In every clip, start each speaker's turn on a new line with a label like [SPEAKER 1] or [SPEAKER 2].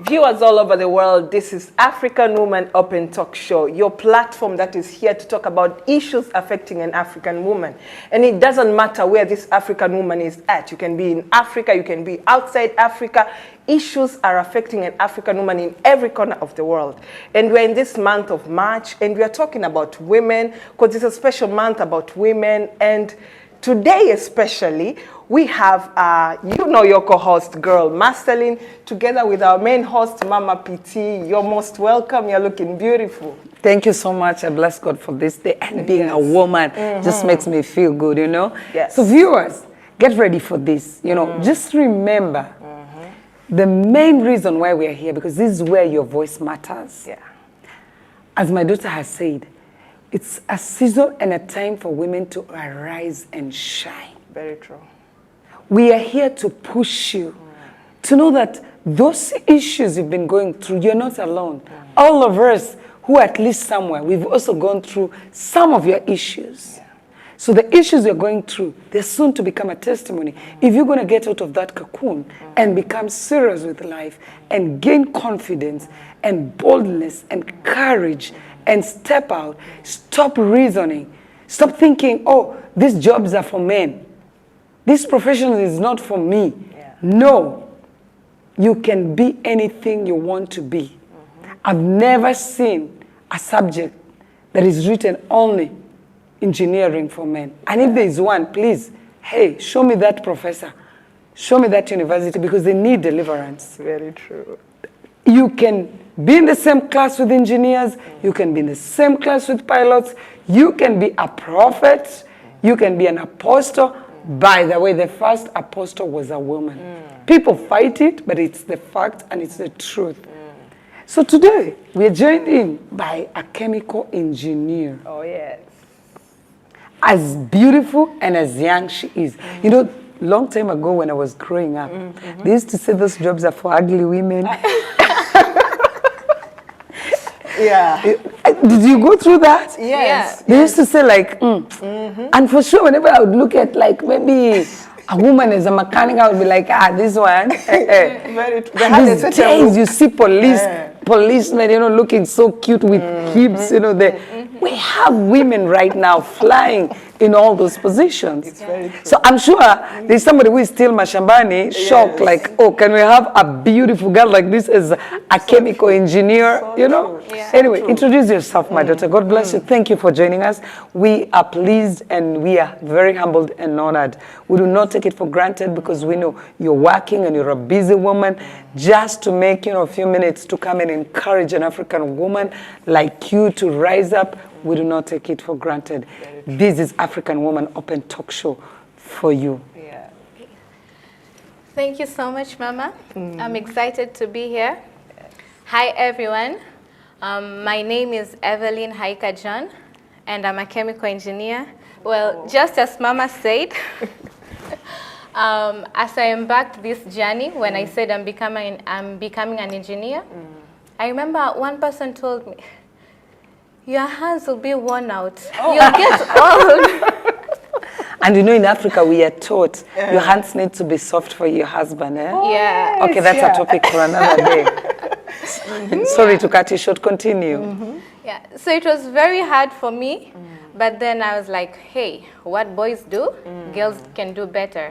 [SPEAKER 1] Viewers all over the world, this is African Woman Open Talk Show, your platform that is here to talk about issues affecting an African woman. And it doesn't matter where this African woman is at. You can be in Africa, you can be outside Africa. Issues are affecting an African woman in every corner of the world. And we're in this month of March, and we are talking about women, because it's a special month about women. And today especially, we have, your co-host, Girl Masterlin, together with our main host, Mama PT. You're most welcome. You're looking beautiful.
[SPEAKER 2] Thank you so much. I bless God for this day. And being a woman just makes me feel good, you know?
[SPEAKER 1] Yes.
[SPEAKER 2] So viewers, get ready for this. You know, just remember the main reason why we are here, because this is where your voice matters.
[SPEAKER 1] Yeah.
[SPEAKER 2] As my daughter has said, it's a season and a time for women to arise and shine.
[SPEAKER 1] Very true.
[SPEAKER 2] We are here to push you to know that those issues you've been going through, you're not alone. All of us who at least somewhere, we've also gone through some of your issues. So the issues you're going through, they're soon to become a testimony. If you're going to get out of that cocoon and become serious with life and gain confidence and boldness and courage and step out, stop reasoning, stop thinking, oh, these jobs are for men. This profession is not for me. Yeah. No, you can be anything you want to be. I've never seen a subject that is written only engineering for men. And if there is one, please, hey, show me that professor. Show me that university, because they need deliverance.
[SPEAKER 1] Very true.
[SPEAKER 2] You can be in the same class with engineers. You can be in the same class with pilots. You can be a prophet. You can be an apostle. By the way, the first apostle was a woman. People fight it, but it's the fact and it's the truth. So today, we are joined in by a chemical engineer.
[SPEAKER 1] Oh, yes.
[SPEAKER 2] As beautiful and as young she is. You know, long time ago when I was growing up, they used to say those jobs are for ugly women.
[SPEAKER 1] Yeah.
[SPEAKER 2] Did you go through that?
[SPEAKER 1] Yes.
[SPEAKER 2] They used to say like, and for sure, whenever I would look at like maybe a woman as a mechanic, I would be like, this one.
[SPEAKER 1] Very true.
[SPEAKER 2] These days you see policemen, you know, looking so cute with hips, you know, we have women right now flying in all those positions.
[SPEAKER 1] It's very true.
[SPEAKER 2] So I'm sure there's somebody who is still mashambani, shocked, like, oh, can we have a beautiful girl like this as a chemical engineer, you know?
[SPEAKER 3] Yeah.
[SPEAKER 2] Anyway, introduce yourself, my daughter. God bless you. Thank you for joining us. We are pleased and we are very humbled and honored. We do not take it for granted, because we know you're working and you're a busy woman. Just to make, you know, a few minutes to come and encourage an African woman like you to rise up, we do not take it for granted. This is African Woman Open Talk Show for you.
[SPEAKER 1] Yeah.
[SPEAKER 3] Thank you so much, Mama. I'm excited to be here. Hi, everyone. My name is Evelyn John, and I'm a chemical engineer. Well, just as Mama said, as I embarked this journey, when I said I'm becoming an engineer, I remember one person told me, your hands will be worn out. You'll get old.
[SPEAKER 2] And you know, in Africa, we are taught your hands need to be soft for your husband. Eh?
[SPEAKER 3] Yeah.
[SPEAKER 2] Okay, that's a topic for another day. Sorry to cut you short. Continue.
[SPEAKER 3] Yeah. So it was very hard for me, but then I was like, hey, what boys do, girls can do better.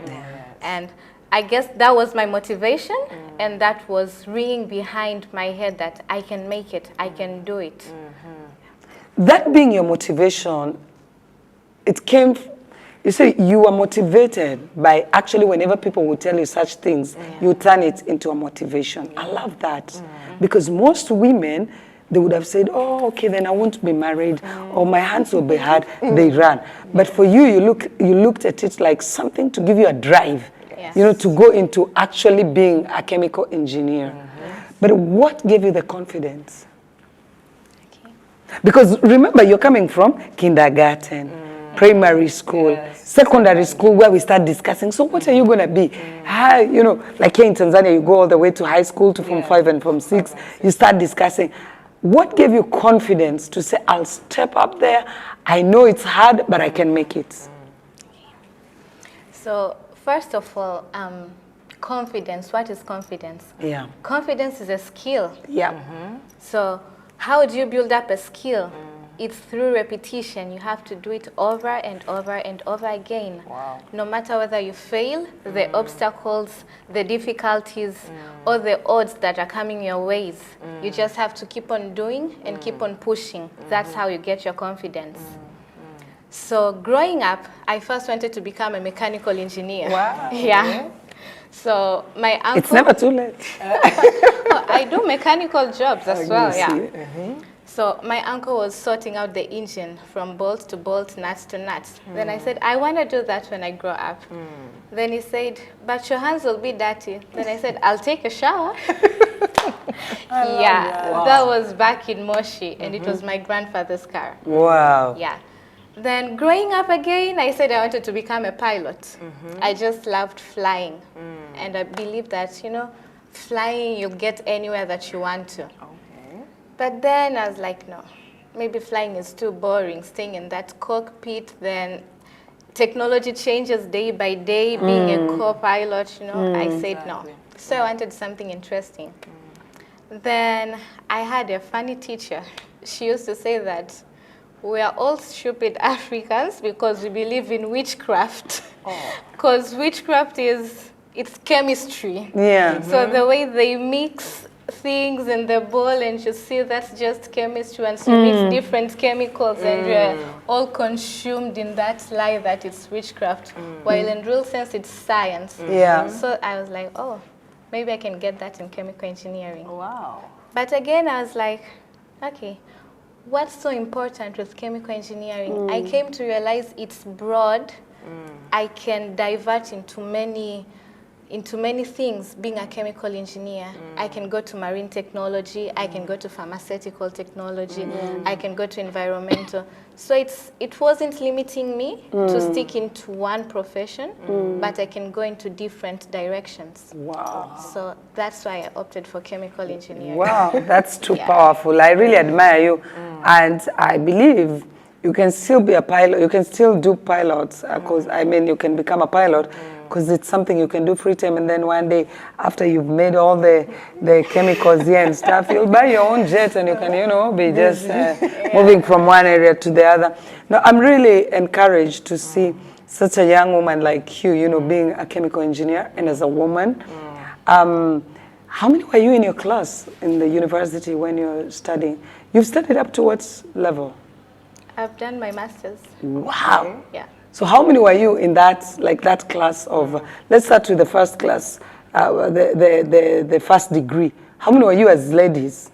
[SPEAKER 3] And I guess that was my motivation, and that was ringing behind my head that I can make it, I can do it.
[SPEAKER 2] That being your motivation, it came, you say you were motivated by actually whenever people would tell you such things, you turn it into a motivation. I love that. Because most women, they would have said, oh, okay, then I won't be married, or my hands will be hard, they ran. But for you, you looked at it like something to give you a drive, you know, to go into actually being a chemical engineer. But what gave you the confidence? Because remember, you're coming from kindergarten, primary school, secondary school, where we start discussing, so what are you going to be? How, you know, like here in Tanzania, you go all the way to high school, to Form 5 and Form 6, you start discussing. What gave you confidence to say, I'll step up there, I know it's hard, but I can make it?
[SPEAKER 3] So, first of all, confidence. What is confidence?
[SPEAKER 2] Yeah.
[SPEAKER 3] Confidence is a skill.
[SPEAKER 2] Yeah.
[SPEAKER 3] So how do you build up a skill? It's through repetition. You have to do it over and over and over again.
[SPEAKER 1] Wow.
[SPEAKER 3] No matter whether you fail, the obstacles, the difficulties, or the odds that are coming your ways, you just have to keep on doing and keep on pushing. That's how you get your confidence. So growing up, I first wanted to become a mechanical engineer.
[SPEAKER 1] Wow.
[SPEAKER 3] Yeah. So my uncle...
[SPEAKER 2] It's never too late.
[SPEAKER 3] Oh, I do mechanical jobs as well, yeah. So my uncle was sorting out the engine from bolt to bolt, nuts to nuts. Then I said, I want to do that when I grow up. Then he said, but your hands will be dirty. Then I said, I'll take a shower. That was back in Moshi, and it was my grandfather's car.
[SPEAKER 2] Wow.
[SPEAKER 3] Yeah. Then growing up again, I said I wanted to become a pilot. I just loved flying. And I believe that, you know, flying, you'll get anywhere that you want to. But then I was like, no, maybe flying is too boring, staying in that cockpit. Then technology changes day by day, being a co-pilot, you know, I said no. So I wanted something interesting. Then I had a funny teacher. She used to say that we are all stupid Africans because we believe in witchcraft. Because witchcraft it's chemistry.
[SPEAKER 2] Yeah.
[SPEAKER 3] So the way they mix things in the bowl, and you see that's just chemistry. Once you mix different chemicals and you're all consumed in that lie that it's witchcraft, while in real sense it's science.
[SPEAKER 2] Yeah.
[SPEAKER 3] So I was like, oh, maybe I can get that in chemical engineering.
[SPEAKER 1] Wow.
[SPEAKER 3] But again, I was like, okay, what's so important with chemical engineering? I came to realize it's broad. I can divert into many things being a chemical engineer. I can go to marine technology, I can go to pharmaceutical technology, I can go to environmental. So it wasn't limiting me to stick into one profession, but I can go into different directions.
[SPEAKER 2] Wow.
[SPEAKER 3] So that's why I opted for chemical engineering.
[SPEAKER 2] Wow, that's too powerful. I really admire you. And I believe you can still be a pilot. You can still do pilots because, I mean, you can become a pilot because it's something you can do free time. And then one day, after you've made all the chemicals here and stuff, you'll buy your own jet and you can, you know, be just moving from one area to the other. No, I'm really encouraged to see such a young woman like you know, being a chemical engineer and as a woman. How many were you in your class in the university when you're studying? You've studied up to what level?
[SPEAKER 3] I've done my master's.
[SPEAKER 2] Wow.
[SPEAKER 3] Yeah.
[SPEAKER 2] So how many were you in that, like that class of, let's start with the first class, the first degree. How many were you as ladies?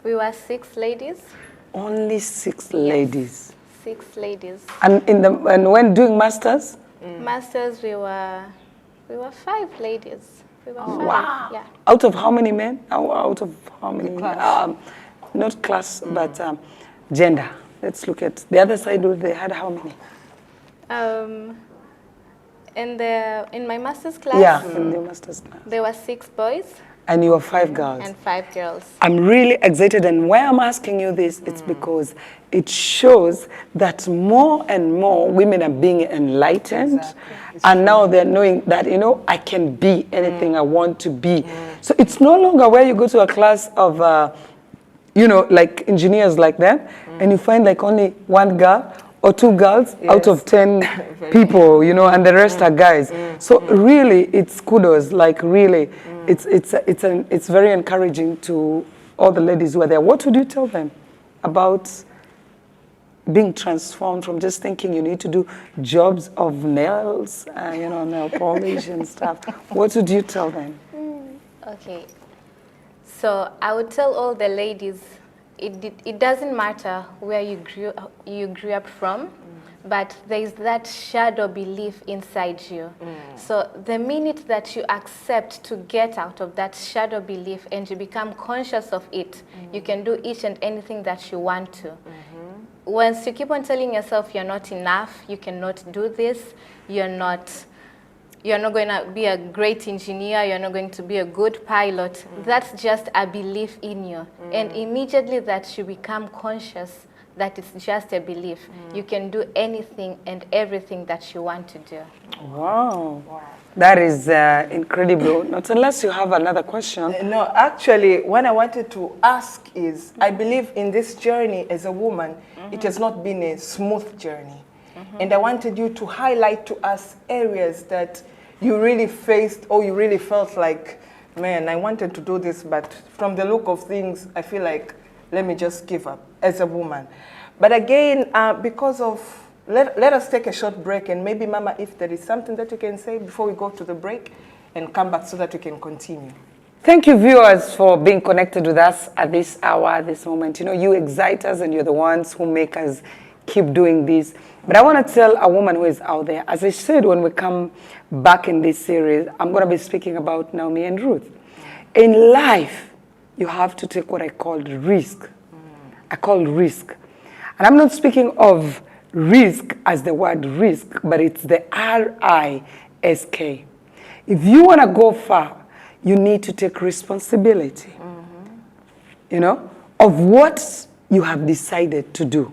[SPEAKER 3] We were 6 ladies.
[SPEAKER 2] Only 6 ladies.
[SPEAKER 3] 6 ladies.
[SPEAKER 2] And when doing masters?
[SPEAKER 3] Masters, we were 5 ladies. We were 5.
[SPEAKER 2] Wow.
[SPEAKER 3] Yeah.
[SPEAKER 2] Out of how many men? Out of how many? Not class, but gender. Let's look at the other side. They had how many?
[SPEAKER 3] In my master's class,
[SPEAKER 2] Yeah, in the master's class.
[SPEAKER 3] there were 6 boys
[SPEAKER 2] And you were 5 girls.
[SPEAKER 3] and 5 girls.
[SPEAKER 2] I'm really excited, and why I'm asking you this, it's because it shows that more and more women are being enlightened, and now they're knowing that, you know, I can be anything I want to be. So it's no longer where you go to a class of, you know, like engineers like them, and you find like only 1 girl or 2 girls out of 10 people, you know, and the rest are guys. So really, it's kudos. Like really, it's very encouraging to all the ladies who are there. What would you tell them about being transformed from just thinking you need to do jobs of nails, you know, nail polish and stuff? What would you tell them?
[SPEAKER 3] Okay. So I would tell all the ladies, it doesn't matter where you grew up from, but there is that shadow belief inside you. So the minute that you accept to get out of that shadow belief and you become conscious of it, you can do each and anything that you want to. Once you keep on telling yourself you're not enough, you cannot do this, you're not going to be a great engineer, you're not going to be a good pilot. That's just a belief in you. And immediately that you become conscious that it's just a belief. You can do anything and everything that you want to do.
[SPEAKER 2] Wow. That is incredible. Not unless you have another question.
[SPEAKER 1] No, actually, what I wanted to ask is, I believe in this journey as a woman, it has not been a smooth journey. And I wanted you to highlight to us areas that you really faced or you really felt like, man, I wanted to do this, but from the look of things, I feel like, let me just give up as a woman. But again, because of, let us take a short break, and maybe, Mama, if there is something that you can say before we go to the break and come back so that we can continue.
[SPEAKER 2] Thank you, viewers, for being connected with us at this hour, at this moment. You know, you excite us and you're the ones who make us keep doing this. But I want to tell a woman who is out there, as I said when we come back in this series, I'm going to be speaking about Naomi and Ruth. In life, you have to take what I call risk. I call risk. And I'm not speaking of risk as the word risk, but it's the R-I-S-K. If you want to go far, you need to take responsibility, you know, of what you have decided to do.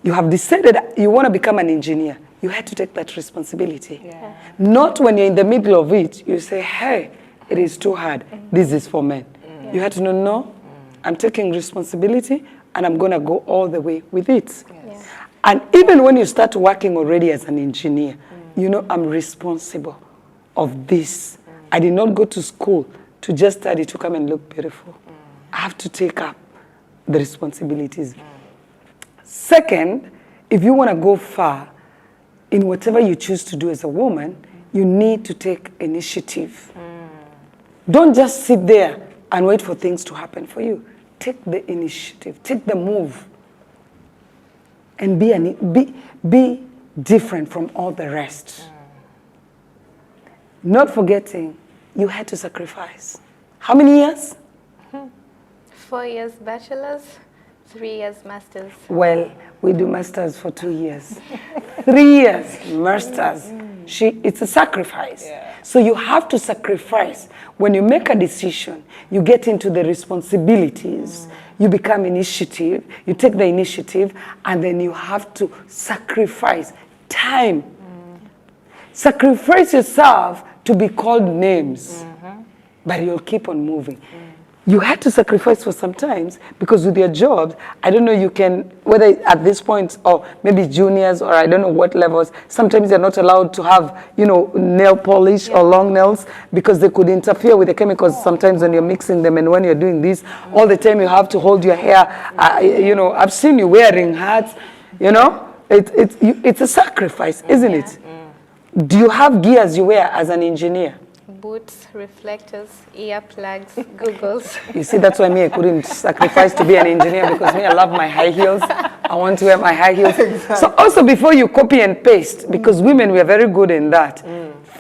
[SPEAKER 2] You have decided you want to become an engineer. You had to take that responsibility. Yeah. Not when you're in the middle of it, you say, hey, it is too hard. This is for men. You had to know, no, I'm taking responsibility and I'm going to go all the way with it. Yes. And even when you start working already as an engineer, you know, I'm responsible of this. I did not go to school to just study to come and look beautiful. I have to take up the responsibilities. Second, if you want to go far in whatever you choose to do as a woman, you need to take initiative. Don't just sit there and wait for things to happen for you. Take the initiative, take the move, and be different from all the rest. Not forgetting, you had to sacrifice. How many years?
[SPEAKER 3] 4 years bachelor's, 3 years master's.
[SPEAKER 2] Well, we do masters for 2 years. 3 years masters. It's a sacrifice. Yeah. So you have to sacrifice. When you make a decision, you get into the responsibilities. You become initiative. You take the initiative, and then you have to sacrifice time. Sacrifice yourself to be called names, but you'll keep on moving. You had to sacrifice for some times because with your jobs, I don't know, you can, whether at this point or maybe juniors or I don't know what levels, sometimes you're not allowed to have, you know, nail polish or long nails because they could interfere with the chemicals sometimes when you're mixing them, and when you're doing this, all the time you have to hold your hair. You know, I've seen you wearing hats, you know, it's a sacrifice, isn't it? Do you have gears you wear as an engineer?
[SPEAKER 3] Boots, reflectors, earplugs, goggles.
[SPEAKER 2] You see, that's why I couldn't sacrifice to be an engineer, because I love my high heels. I want to wear my high heels. Exactly. So also before you copy and paste, because women, we are very good in that,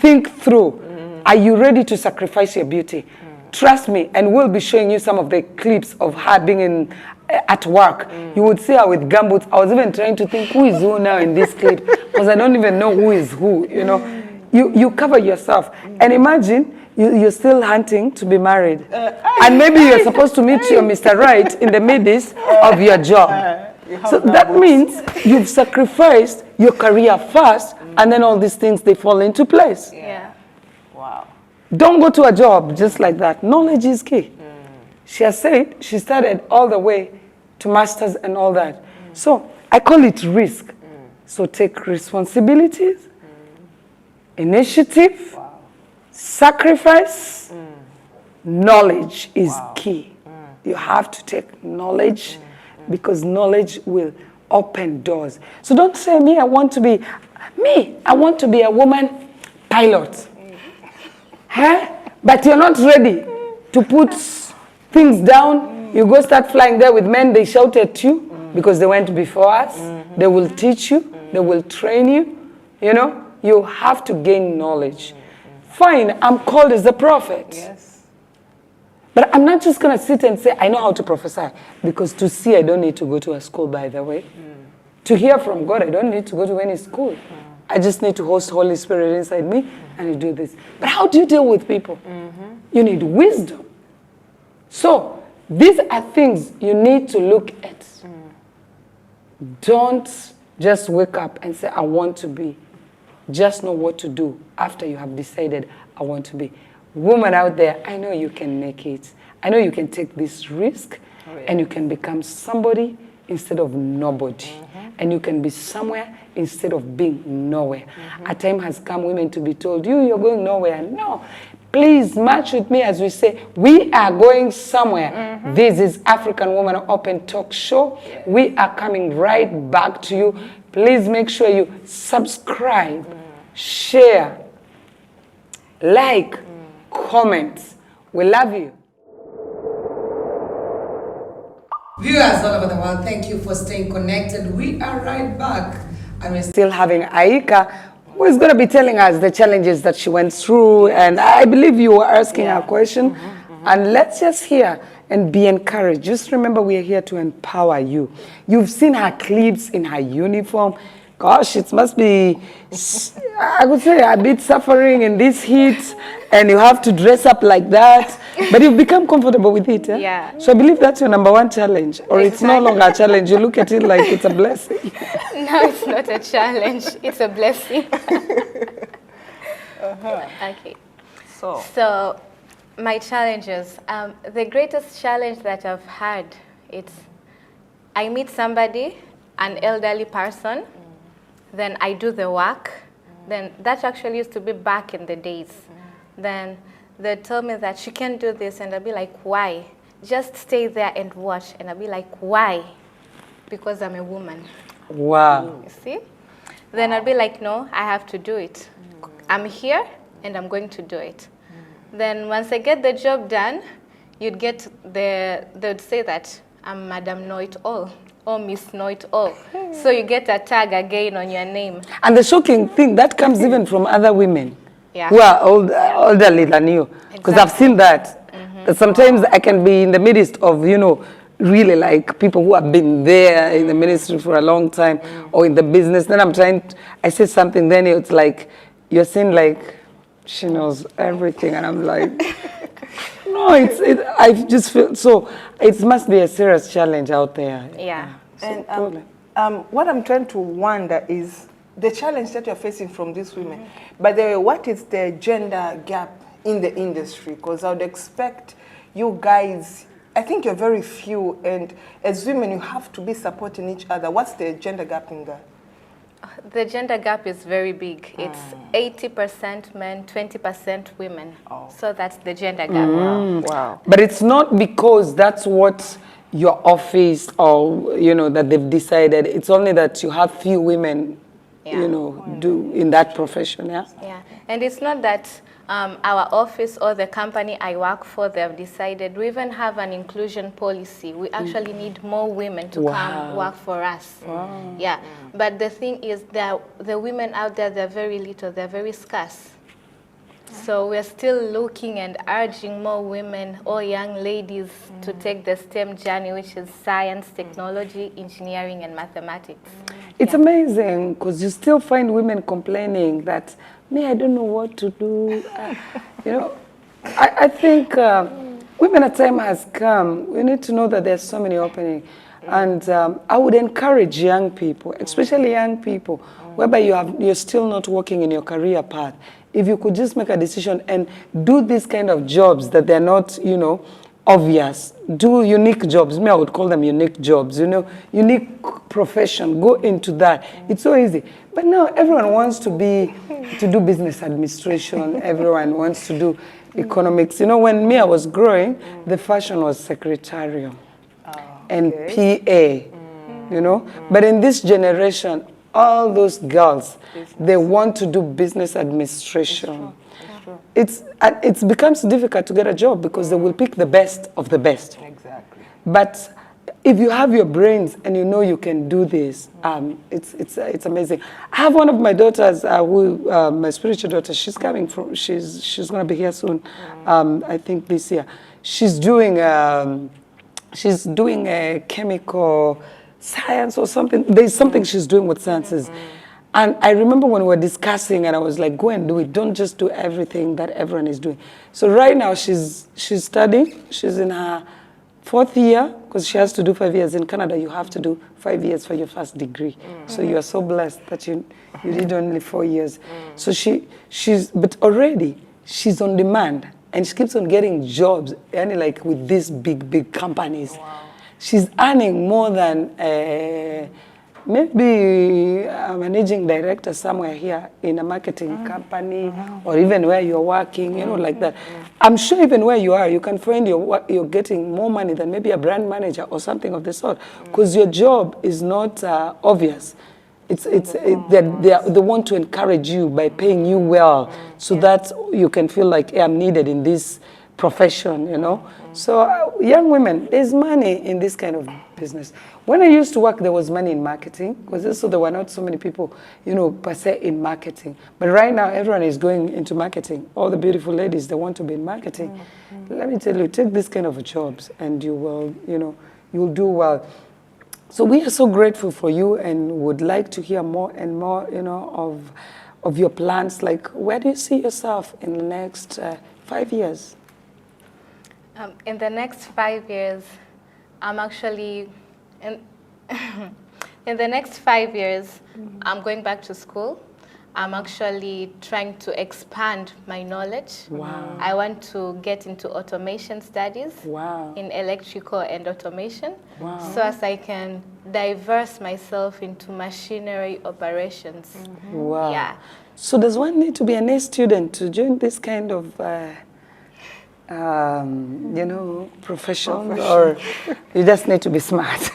[SPEAKER 2] think through. Are you ready to sacrifice your beauty? Trust me, and we'll be showing you some of the clips of her being at work. You would see her with gumboots. I was even trying to think who is who now in this clip, because I don't even know who is who, you know. You cover yourself. And imagine you're still hunting to be married. And maybe you're supposed to meet your Mr. Right in the midst of your job. So that means you've sacrificed your career first, and then all these things, they fall into place.
[SPEAKER 3] Yeah.
[SPEAKER 1] Wow.
[SPEAKER 2] Don't go to a job just like that. Knowledge is key. She has said she started all the way to masters and all that. So I call it risk. So take responsibilities, initiative, sacrifice, knowledge is key. You have to take knowledge because knowledge will open doors. So don't say, I want to be a woman pilot. Huh? But you're not ready to put things down. You go start flying there with men, they shout at you because they went before us. They will teach you, they will train you, you know. You have to gain knowledge. Fine, I'm called as a prophet. Yes. But I'm not just going to sit and say, I know how to prophesy. Because to see, I don't need to go to a school, by the way. To hear from God, I don't need to go to any school. I just need to host Holy Spirit inside me and you do this. But how do you deal with people? You need wisdom. So, these are things you need to look at. Don't just wake up and say, I want to be. Just know what to do after you have decided, I want to be. Woman out there, I know you can make it. I know you can take this risk, and you can become somebody instead of nobody. And you can be somewhere instead of being nowhere. A time has come, women, to be told, you're going nowhere. No. Please match with me as we say, we are going somewhere. This is African Woman Open Talk Show. We are coming right back to you. Please make sure you subscribe, share, like, comment. We love you. Viewers all over the world, thank you for staying connected. We are right back. And we're still having Aika, who is going to be telling us the challenges that she went through. And I believe you were asking her a question. And let's just hear and be encouraged. Just remember, we are here to empower you. You've seen her clips in her uniform. Gosh, it must be, I would say, a bit suffering in this heat, and you have to dress up like that. But you've become comfortable with it, eh?
[SPEAKER 3] Yeah.
[SPEAKER 2] So I believe that's your number one challenge, or it's no longer a challenge. You look at it like it's a blessing.
[SPEAKER 3] No, it's not a challenge. It's a blessing. Okay. So my challenges. The greatest challenge that I've had, it's I meet somebody, an elderly person, then I do the work. Then that actually used to be back in the days. Then they tell me that she can't do this, and I'll be like, why? Just stay there and watch. And I'll be like, why? Because I'm a woman.
[SPEAKER 2] Wow.
[SPEAKER 3] You see? Then I'll be like, no, I have to do it. I'm here, and I'm going to do it. Then once I get the job done, you'd get they'd say that I'm Madam Know-it-all. Or Miss Know-it-all. So you get a tag again on your name.
[SPEAKER 2] And the shocking thing, that comes even from other women
[SPEAKER 3] who
[SPEAKER 2] are elderly than you. Because I've seen that. That sometimes I can be in the midst of, really like people who have been there in the ministry for a long time or in the business. Then I say something, then it's like, you're saying like, she knows everything. And I'm like, no, I just feel, so it must be a serious challenge out there.
[SPEAKER 3] Yeah.
[SPEAKER 1] And what I'm trying to wonder is the challenge that you're facing from these women. By the way, what is the gender gap in the industry? Because I would expect you guys, I think you're very few, and as women, you have to be supporting each other. What's the gender gap in there?
[SPEAKER 3] The gender gap is very big. It's 80% men, 20% women. So that's the gender gap.
[SPEAKER 1] Wow.
[SPEAKER 2] But it's not because that's what your office or, that they've decided. It's only that you have few women, do in that profession, yeah?
[SPEAKER 3] Yeah. And it's not that our office or the company I work for, they've decided. We even have an inclusion policy. We actually need more women to come work for us. Yeah. But the thing is that the women out there, they're very little, they're very scarce. So we're still looking and urging more women or young ladies to take the STEM journey, which is science, technology, engineering, and mathematics.
[SPEAKER 2] It's amazing because you still find women complaining that, I don't know what to do. I think women, a time has come. We need to know that there's so many openings. And I would encourage young people, especially young people, whereby you're still not working in your career path. If you could just make a decision and do these kind of jobs that they're not, obvious. Do unique jobs. I would call them unique jobs, unique profession. Go into that. It's so easy. But now everyone wants to do business administration. Everyone wants to do economics. When I was growing, the fashion was secretarial and PA, But in this generation, all those girls, they want to do business administration. It becomes difficult to get a job because they will pick the best of the best.
[SPEAKER 1] Exactly.
[SPEAKER 2] But if you have your brains and you can do this, it's amazing. I have one of my daughters, my spiritual daughter. She's coming from. She's going to be here soon. I think this year. She's doing a chemical science or something. There's something she's doing with sciences. And I remember when we were discussing, and I was like, go and do it. Don't just do everything that everyone is doing. So right now she's studying. She's in her 4th year, because she has to do 5 years. In Canada, you have to do 5 years for your first degree. So you are so blessed that you did only 4 years. So but already she's on demand, and she keeps on getting jobs, and like with these big companies.
[SPEAKER 1] Wow.
[SPEAKER 2] She's earning more than maybe a managing director somewhere here in a marketing company, or even where you're working, you know, like that. I'm sure even where you are, you can find you're getting more money than maybe a brand manager or something of the sort, because your job is not obvious. They want to encourage you by paying you well, so that you can feel like, hey, I'm needed in this profession, you know. So young women, there's money in this kind of business. When I used to work, there was money in marketing, because also there were not so many people, you know, per se in marketing. But right now, everyone is going into marketing. All the beautiful ladies, they want to be in marketing. Let me tell you, take this kind of jobs and you will, you know, you'll do well. So we are so grateful for you and would like to hear more and more, you know, of your plans. Like, where do you see yourself in the next 5 years?
[SPEAKER 3] In the next 5 years, I'm actually, in the next 5 years, I'm going back to school. I'm actually trying to expand my knowledge.
[SPEAKER 2] Wow.
[SPEAKER 3] I want to get into automation studies.
[SPEAKER 2] Wow.
[SPEAKER 3] In electrical and automation.
[SPEAKER 2] Wow.
[SPEAKER 3] So as I can diverse myself into machinery operations.
[SPEAKER 2] Wow.
[SPEAKER 3] Yeah.
[SPEAKER 2] So does one need to be an A student to join this kind of, you know, profession, or you just need to be smart?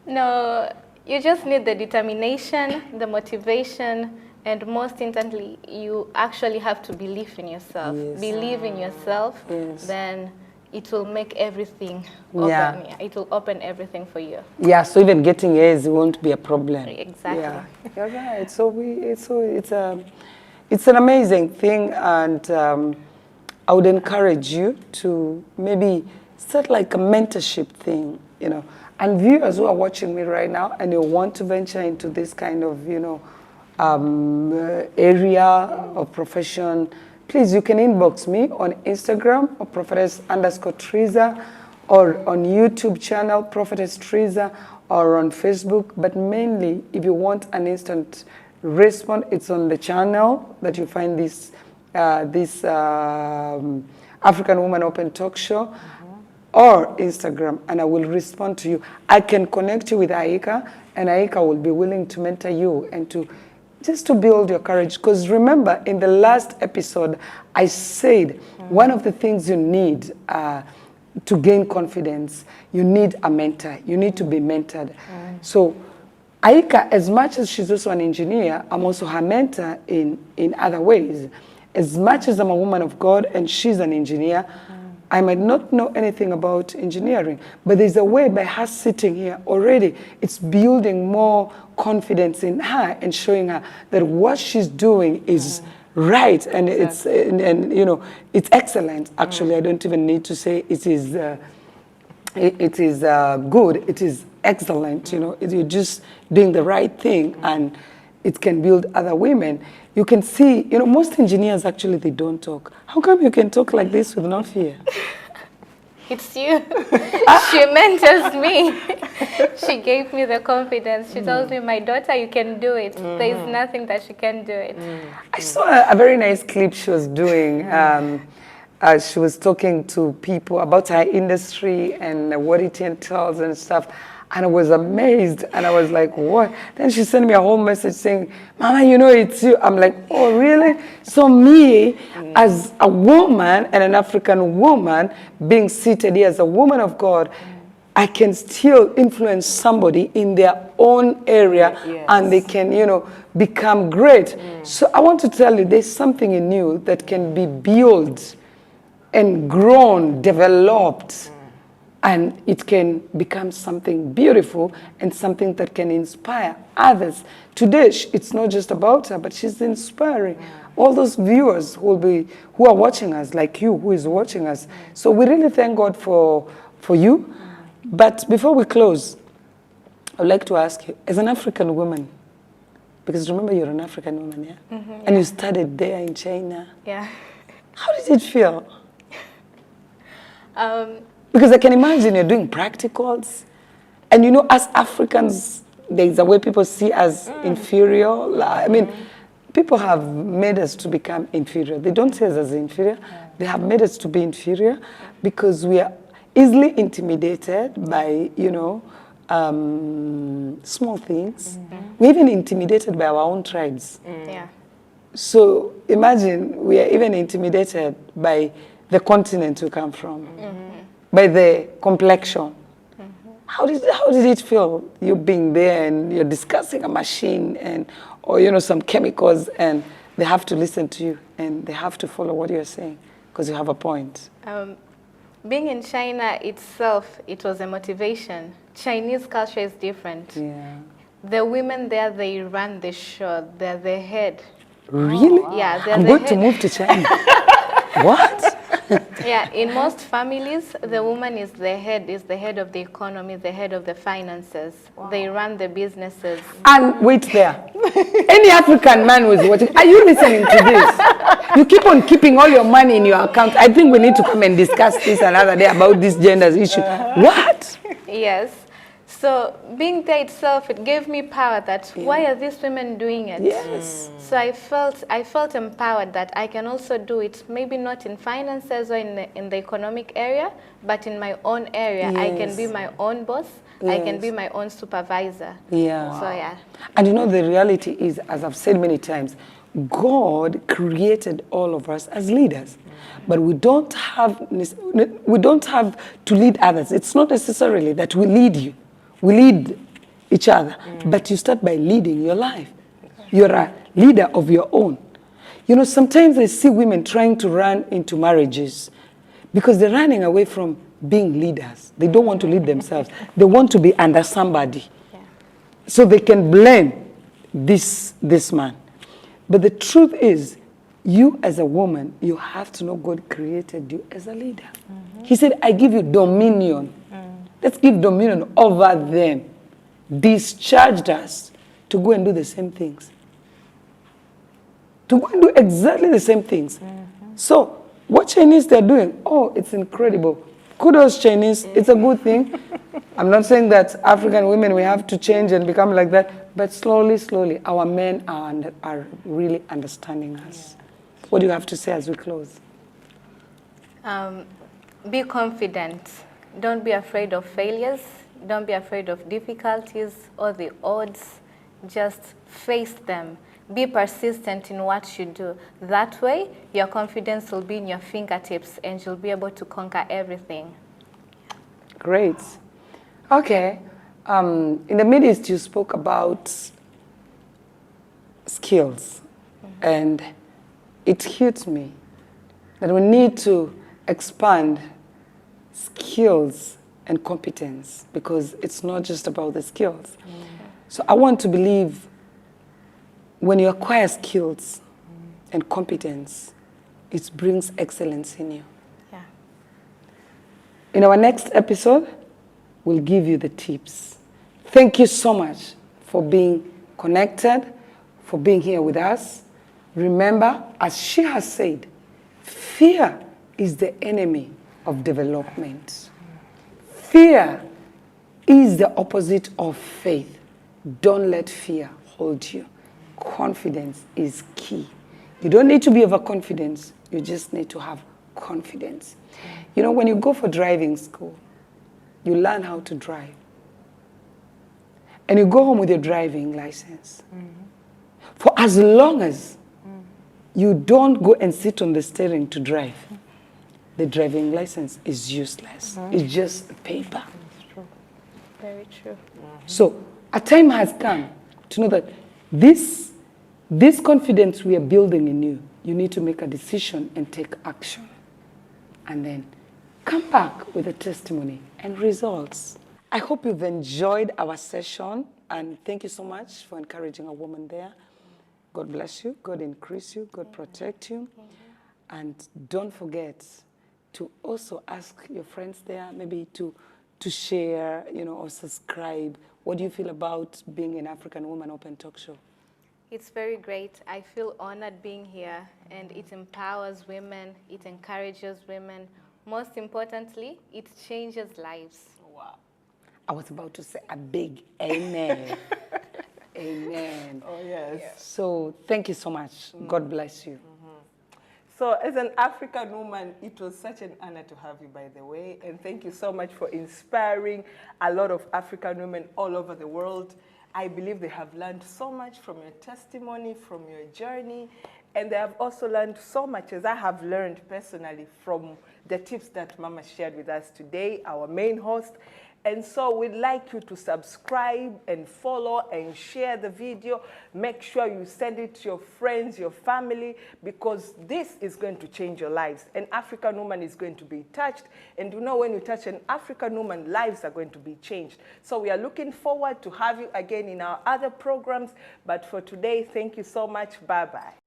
[SPEAKER 3] No, you just need the determination, the motivation, and most importantly, you actually have to believe in yourself.
[SPEAKER 2] Yes.
[SPEAKER 3] Believe in yourself,
[SPEAKER 2] Yes.
[SPEAKER 3] then it will make everything open.
[SPEAKER 2] Yeah.
[SPEAKER 3] Yeah, it will open everything for you.
[SPEAKER 2] Yeah, so even getting A's won't be a problem.
[SPEAKER 3] Exactly.
[SPEAKER 2] Yeah, you're right. So it's an amazing thing, and I would encourage you to maybe start like a mentorship thing, you know. And viewers who are watching me right now and you want to venture into this kind of, you know, area of profession, please, you can inbox me on Instagram or Prophetess_Trizah, or on YouTube channel Prophetess Trizah, or on Facebook. But mainly, if you want an instant response, it's on the channel that you find this African Woman Open Talk Show, or Instagram, and I will respond to you. I can connect you with Aika, and Aika will be willing to mentor you and to just to build your courage. Because remember, in the last episode, I said one of the things you need to gain confidence, you need a mentor. You need to be mentored. So Aika, as much as she's also an engineer, I'm also her mentor in other ways. As much as I'm a woman of God and she's an engineer, I might not know anything about engineering, but there's a way by her sitting here already, it's building more confidence in her and showing her that what she's doing is right, and it's and you know, it's excellent. Actually, I don't even need to say it is good. It is excellent. You know, you're just doing the right thing, and it can build other women. You can see, you know, most engineers actually, they don't talk. How come you can talk like this with no fear?
[SPEAKER 3] It's you. She mentors me. She gave me the confidence. She told me, my daughter, you can do it. There is nothing that she can do it.
[SPEAKER 2] I saw a very nice clip she was doing. She was talking to people about her industry and what it entails and stuff. And I was amazed, and I was like, what? Then she sent me a whole message saying, Mama, you know, it's you. I'm like, oh, really? So me, as a woman and an African woman, being seated here as a woman of God, I can still influence somebody in their own area, and they can, you know, become great. So I want to tell you, there's something in you that can be built and grown, developed, and it can become something beautiful and something that can inspire others. Today, it's not just about her, but she's inspiring all those viewers who are watching us, like you, who is watching us. So we really thank God for you. But before we close, I'd like to ask you, as an African woman, because remember you're an African woman, yeah? And you studied there in China.
[SPEAKER 3] Yeah.
[SPEAKER 2] How did it feel? Because I can imagine you're doing practicals, and you know, as Africans, there's a way people see us inferior. I mean, people have made us to become inferior. They don't see us as inferior. They have made us to be inferior because we are easily intimidated by, you know, small things. We're even intimidated by our own tribes.
[SPEAKER 3] Yeah.
[SPEAKER 2] So imagine we are even intimidated by the continent we come from, by the complexion. How did it feel, you being there and you're discussing a machine and, or you know, some chemicals, and they have to listen to you and they have to follow what you're saying because you have a point?
[SPEAKER 3] Being in China itself, it was a motivation. Chinese culture is different.
[SPEAKER 2] Yeah.
[SPEAKER 3] The women there, they run the show. They're the head.
[SPEAKER 2] Really?
[SPEAKER 3] Yeah, they're
[SPEAKER 2] I'm
[SPEAKER 3] the
[SPEAKER 2] going
[SPEAKER 3] head.
[SPEAKER 2] to move to China. What?
[SPEAKER 3] Yeah, in most families, the woman is the head of the economy, the head of the finances. They run the businesses.
[SPEAKER 2] And wait there. Any African man who is watching, are you listening to this? You keep on keeping all your money in your account. I think we need to come and discuss this another day about this gender issue. What?
[SPEAKER 3] Yes. So being there itself, it gave me power that why are these women doing it?
[SPEAKER 2] Yes.
[SPEAKER 3] So I felt empowered that I can also do it, maybe not in finances or in the economic area, but in my own area. I can be my own boss. I can be my own supervisor.
[SPEAKER 2] Yeah.
[SPEAKER 3] So yeah.
[SPEAKER 2] And you know, the reality is, as I've said many times, God created all of us as leaders, but we don't have to lead others. It's not necessarily that we lead you. We lead each other, but you start by leading your life. You're a leader of your own. You know, sometimes I see women trying to run into marriages because they're running away from being leaders. They don't want to lead themselves. They want to be under somebody.
[SPEAKER 3] Yeah.
[SPEAKER 2] So they can blame this man. But the truth is, you as a woman, you have to know God created you as a leader. He said, I give you dominion. Let's give dominion over them. Discharged us to go and do the same things. To go and do exactly the same things. So, what Chinese they're doing, oh, it's incredible. Kudos, Chinese, it's a good thing. I'm not saying that African women, we have to change and become like that, but slowly, slowly, our men are really understanding us. What do you have to say as we close?
[SPEAKER 3] Be confident. Don't be afraid of failures. Don't be afraid of difficulties or the odds. Just face them. Be persistent in what you do. That way, your confidence will be in your fingertips and you'll be able to conquer everything.
[SPEAKER 2] Great. Okay. In the Middle East, you spoke about skills. And it hit me that we need to expand skills and competence because it's not just about the skills. So I want to believe when you acquire skills and competence, it brings excellence in you.
[SPEAKER 3] Yeah.
[SPEAKER 2] In our next episode, we'll give you the tips. Thank you so much for being connected, for being here with us. Remember, as she has said, fear is the enemy of development. Fear is the opposite of faith. Don't let fear hold you. Confidence is key. You don't need to be overconfident. You just need to have confidence. You know, when you go for driving school, you learn how to drive. And you go home with your driving license. For as long as you don't go and sit on the steering to drive, the driving license is useless. It's just paper.
[SPEAKER 3] That's true. Very true.
[SPEAKER 2] So a time has come to know that this confidence we are building in you, you need to make a decision and take action. And then come back with a testimony and results. I hope you've enjoyed our session, and thank you so much for encouraging a woman there. God bless you, God increase you, God protect you. And don't forget to also ask your friends there, maybe to share, or subscribe. What do you feel about being an African Woman Open Talk Show?
[SPEAKER 3] It's very great. I feel honored being here, and it empowers women, it encourages women most importantly, it changes lives.
[SPEAKER 1] Wow.
[SPEAKER 2] I was about to say a big amen. Amen.
[SPEAKER 1] Oh, yes.
[SPEAKER 2] So thank you so much. God bless you.
[SPEAKER 1] So as an African woman, it was such an honor to have you, by the way. And thank you so much for inspiring a lot of African women all over the world. I believe they have learned so much from your testimony, from your journey. And they have also learned so much, as I have learned personally, from the tips that Mama shared with us today, our main host. And so we'd like you to subscribe and follow and share the video. Make sure you send it to your friends, your family, because this is going to change your lives. An African woman is going to be touched. And you know, when you touch an African woman, lives are going to be changed. So we are looking forward to have you again in our other programs. But for today, thank you so much. Bye-bye.